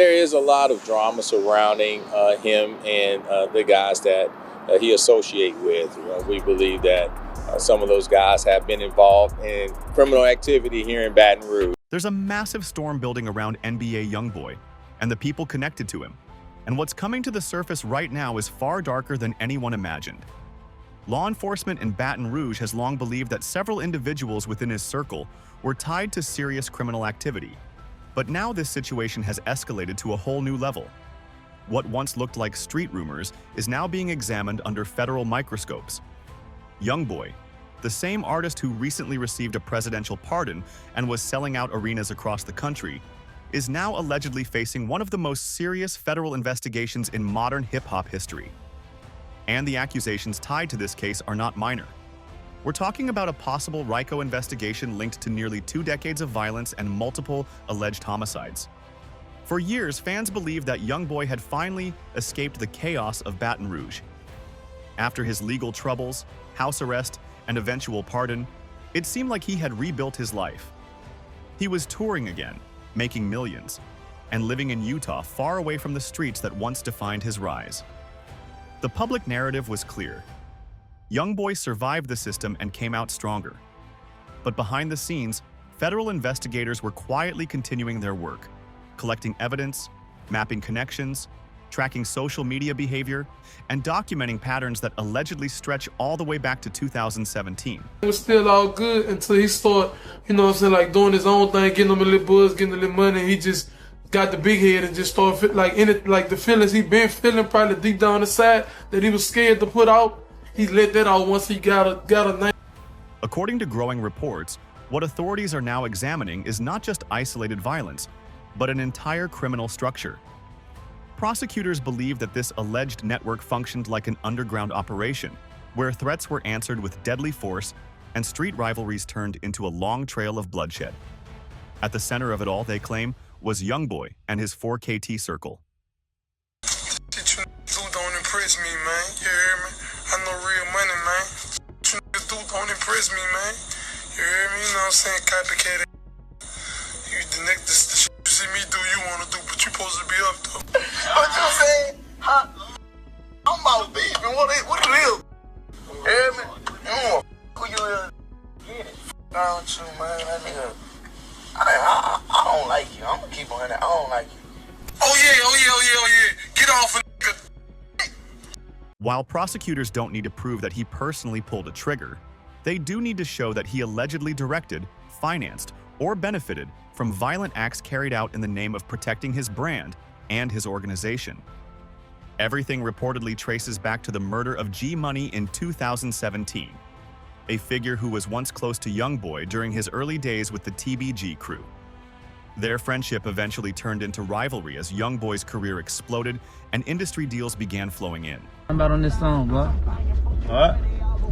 There is a lot of drama surrounding him and the guys that he associate with. We believe that some of those guys have been involved in criminal activity here in Baton Rouge. There's a massive storm building around NBA Youngboy and the people connected to him. And what's coming to the surface right now is far darker than anyone imagined. Law enforcement in Baton Rouge has long believed that several individuals within his circle were tied to serious criminal activity. But now this situation has escalated to a whole new level. What once looked like street rumors is now being examined under federal microscopes. Youngboy, the same artist who recently received a presidential pardon and was selling out arenas across the country, is now allegedly facing one of the most serious federal investigations in modern hip-hop history. And the accusations tied to this case are not minor. We're talking about a possible RICO investigation linked to nearly 2 decades of violence and multiple alleged homicides. For years, fans believed that Youngboy had finally escaped the chaos of Baton Rouge. After his legal troubles, house arrest, and eventual pardon, it seemed like he had rebuilt his life. He was touring again, making millions, and living in Utah far away from the streets that once defined his rise. The public narrative was clear. Youngboy survived the system and came out stronger. But behind the scenes, federal investigators were quietly continuing their work, collecting evidence, mapping connections, tracking social media behavior, and documenting patterns that allegedly stretch all the way back to 2017. It was still all good until he started, like doing his own thing, getting them a little buzz, getting a little money. He just got the big head and just started like the feelings he been feeling probably deep down inside that he was scared to put out. He let that out once he got a name. According to growing reports, what authorities are now examining is not just isolated violence, but an entire criminal structure. Prosecutors believe that this alleged network functioned like an underground operation, where threats were answered with deadly force and street rivalries turned into a long trail of bloodshed. At the center of it all, they claim, was Youngboy and his 4KT circle. Shit you do don't impress me, man. You hear me? I know real money, man. Shit you do don't impress me, man. You hear me? You know what I'm saying? Copycat. You the shit you see me do, you wanna do, but you supposed to be up though. What you saying? Huh? I'm about beef, and what it is? You hear me? Who you is? Get it. Down to man, that nigga. I don't like you. I'm gonna keep on that. I don't like you. Oh yeah. Get off of nigga. While prosecutors don't need to prove that he personally pulled a trigger, they do need to show that he allegedly directed, financed, or benefited from violent acts carried out in the name of protecting his brand and his organization. Everything reportedly traces back to the murder of G Money in 2017, a figure who was once close to Youngboy during his early days with the TBG crew. Their friendship eventually turned into rivalry as Youngboy's career exploded and industry deals began flowing in. I'm about on this song, bro. What?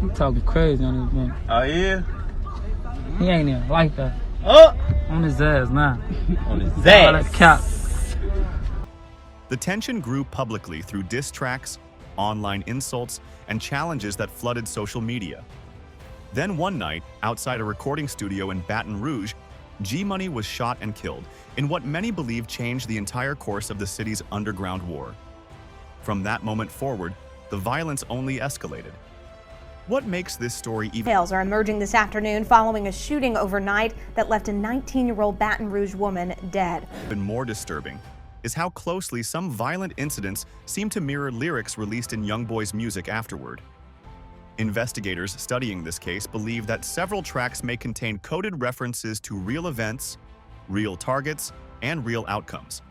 He talking crazy on this man. Oh yeah? He ain't even like that. Oh! On his ass now. On his All that cap. The tension grew publicly through diss tracks, online insults, and challenges that flooded social media. Then one night, outside a recording studio in Baton Rouge, G Money was shot and killed in what many believe changed the entire course of the city's underground war. From that moment forward, the violence only escalated. What makes this story even Details are emerging this afternoon following a shooting overnight that left a 19-year-old Baton Rouge woman dead. more disturbing is how closely some violent incidents seem to mirror lyrics released in Youngboy's music afterward. Investigators studying this case believe that several tracks may contain coded references to real events, real targets, and real outcomes.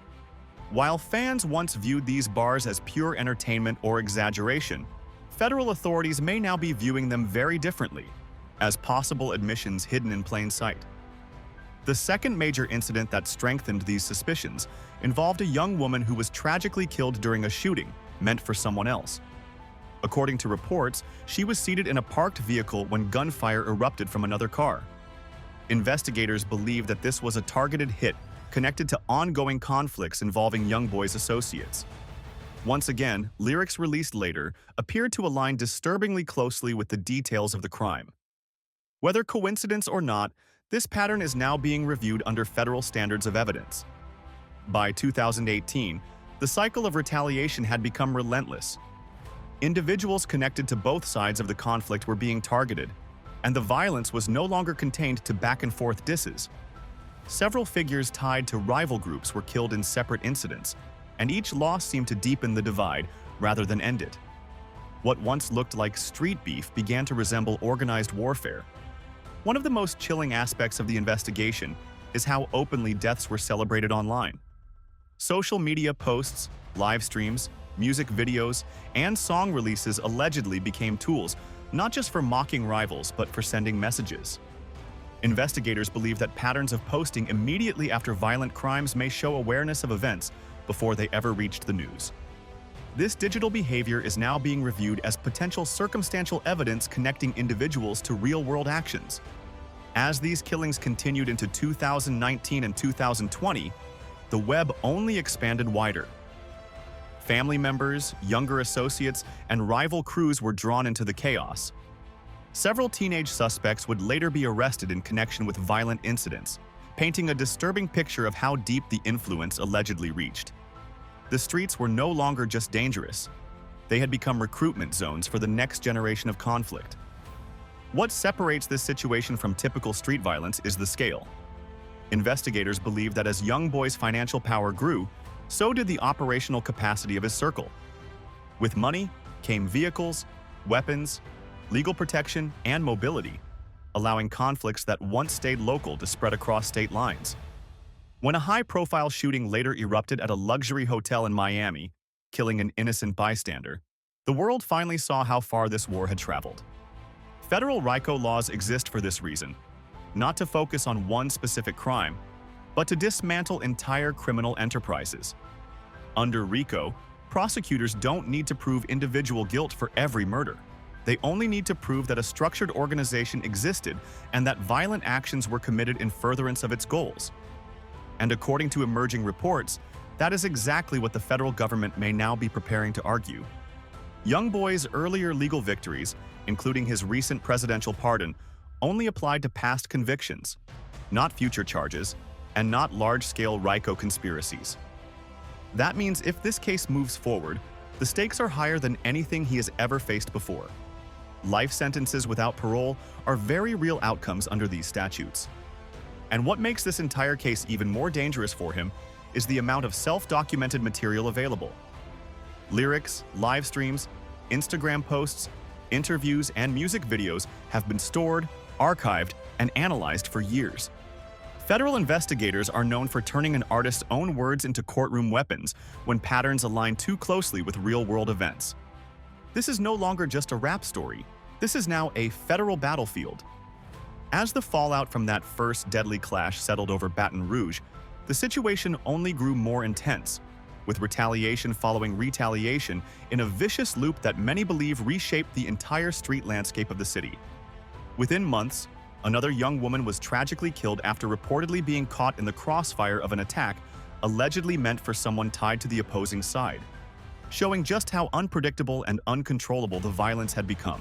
While fans once viewed these bars as pure entertainment or exaggeration, federal authorities may now be viewing them very differently, as possible admissions hidden in plain sight. The second major incident that strengthened these suspicions involved a young woman who was tragically killed during a shooting meant for someone else. According to reports, she was seated in a parked vehicle when gunfire erupted from another car. Investigators believe that this was a targeted hit connected to ongoing conflicts involving Youngboy's associates. Once again, lyrics released later appeared to align disturbingly closely with the details of the crime. Whether coincidence or not, this pattern is now being reviewed under federal standards of evidence. By 2018, the cycle of retaliation had become relentless. Individuals connected to both sides of the conflict were being targeted, and the violence was no longer contained to back-and-forth disses. Several figures tied to rival groups were killed in separate incidents, and each loss seemed to deepen the divide rather than end it. What once looked like street beef began to resemble organized warfare. One of the most chilling aspects of the investigation is how openly deaths were celebrated online. Social media posts, live streams, music videos, and song releases allegedly became tools not just for mocking rivals but for sending messages. Investigators believe that patterns of posting immediately after violent crimes may show awareness of events before they ever reached the news. This digital behavior is now being reviewed as potential circumstantial evidence connecting individuals to real-world actions. As these killings continued into 2019 and 2020, the web only expanded wider. Family members, younger associates, and rival crews were drawn into the chaos. Several teenage suspects would later be arrested in connection with violent incidents, painting a disturbing picture of how deep the influence allegedly reached. The streets were no longer just dangerous. They had become recruitment zones for the next generation of conflict. What separates this situation from typical street violence is the scale. Investigators believe that as Youngboy's financial power grew, so did the operational capacity of his circle. With money came vehicles, weapons, legal protection, and mobility, allowing conflicts that once stayed local to spread across state lines. When a high-profile shooting later erupted at a luxury hotel in Miami, killing an innocent bystander, the world finally saw how far this war had traveled. Federal RICO laws exist for this reason, not to focus on one specific crime, but to dismantle entire criminal enterprises. Under RICO, prosecutors don't need to prove individual guilt for every murder. They only need to prove that a structured organization existed and that violent actions were committed in furtherance of its goals. And according to emerging reports, that is exactly what the federal government may now be preparing to argue. Youngboy's earlier legal victories, including his recent presidential pardon, only applied to past convictions, not future charges, and not large-scale RICO conspiracies. That means if this case moves forward, the stakes are higher than anything he has ever faced before. Life sentences without parole are very real outcomes under these statutes. And what makes this entire case even more dangerous for him is the amount of self-documented material available. Lyrics, live streams, Instagram posts, interviews, and music videos have been stored, archived, and analyzed for years. Federal investigators are known for turning an artist's own words into courtroom weapons when patterns align too closely with real-world events. This is no longer just a rap story. This is now a federal battlefield. As the fallout from that first deadly clash settled over Baton Rouge, the situation only grew more intense, with retaliation following retaliation in a vicious loop that many believe reshaped the entire street landscape of the city. Within months, another young woman was tragically killed after reportedly being caught in the crossfire of an attack allegedly meant for someone tied to the opposing side, showing just how unpredictable and uncontrollable the violence had become.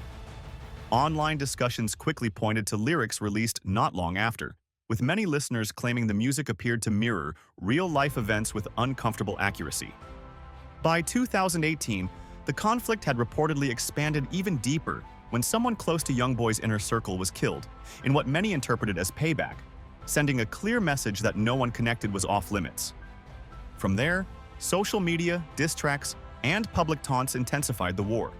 Online discussions quickly pointed to lyrics released not long after, with many listeners claiming the music appeared to mirror real-life events with uncomfortable accuracy. By 2018, the conflict had reportedly expanded even deeper when someone close to Youngboy's inner circle was killed, in what many interpreted as payback, sending a clear message that no one connected was off-limits. From there, social media, diss tracks, and public taunts intensified the war.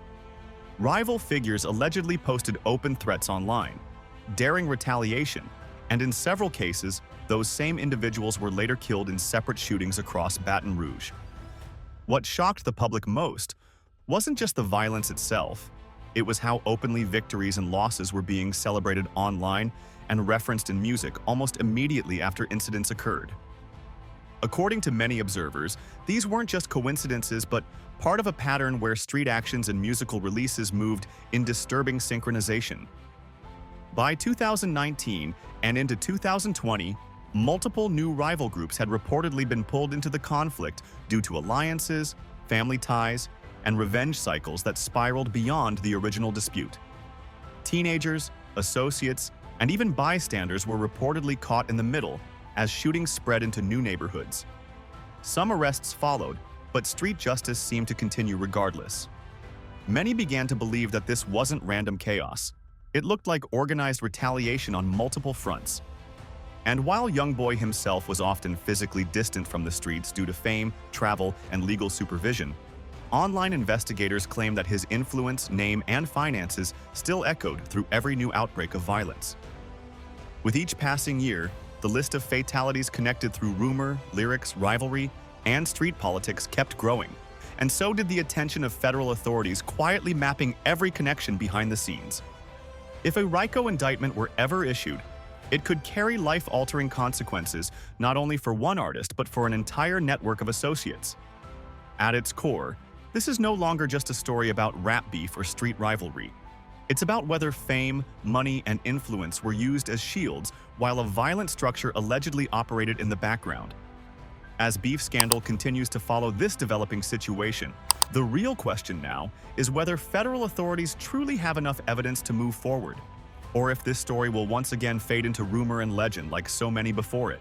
Rival figures allegedly posted open threats online, daring retaliation, and in several cases, those same individuals were later killed in separate shootings across Baton Rouge. What shocked the public most wasn't just the violence itself, it was how openly victories and losses were being celebrated online and referenced in music almost immediately after incidents occurred. According to many observers, these weren't just coincidences but part of a pattern where street actions and musical releases moved in disturbing synchronization. By 2019 and into 2020, multiple new rival groups had reportedly been pulled into the conflict due to alliances, family ties, and revenge cycles that spiraled beyond the original dispute. Teenagers, associates, and even bystanders were reportedly caught in the middle as shootings spread into new neighborhoods. Some arrests followed, but street justice seemed to continue regardless. Many began to believe that this wasn't random chaos. It looked like organized retaliation on multiple fronts. And while Youngboy himself was often physically distant from the streets due to fame, travel, and legal supervision, online investigators claim that his influence, name, and finances still echoed through every new outbreak of violence. With each passing year, the list of fatalities connected through rumor, lyrics, rivalry, and street politics kept growing, and so did the attention of federal authorities quietly mapping every connection behind the scenes. If a RICO indictment were ever issued, it could carry life-altering consequences not only for one artist but for an entire network of associates. At its core, this is no longer just a story about rap beef or street rivalry. It's about whether fame, money, and influence were used as shields while a violent structure allegedly operated in the background. As beef scandal continues to follow this developing situation, the real question now is whether federal authorities truly have enough evidence to move forward, or if this story will once again fade into rumor and legend like so many before it.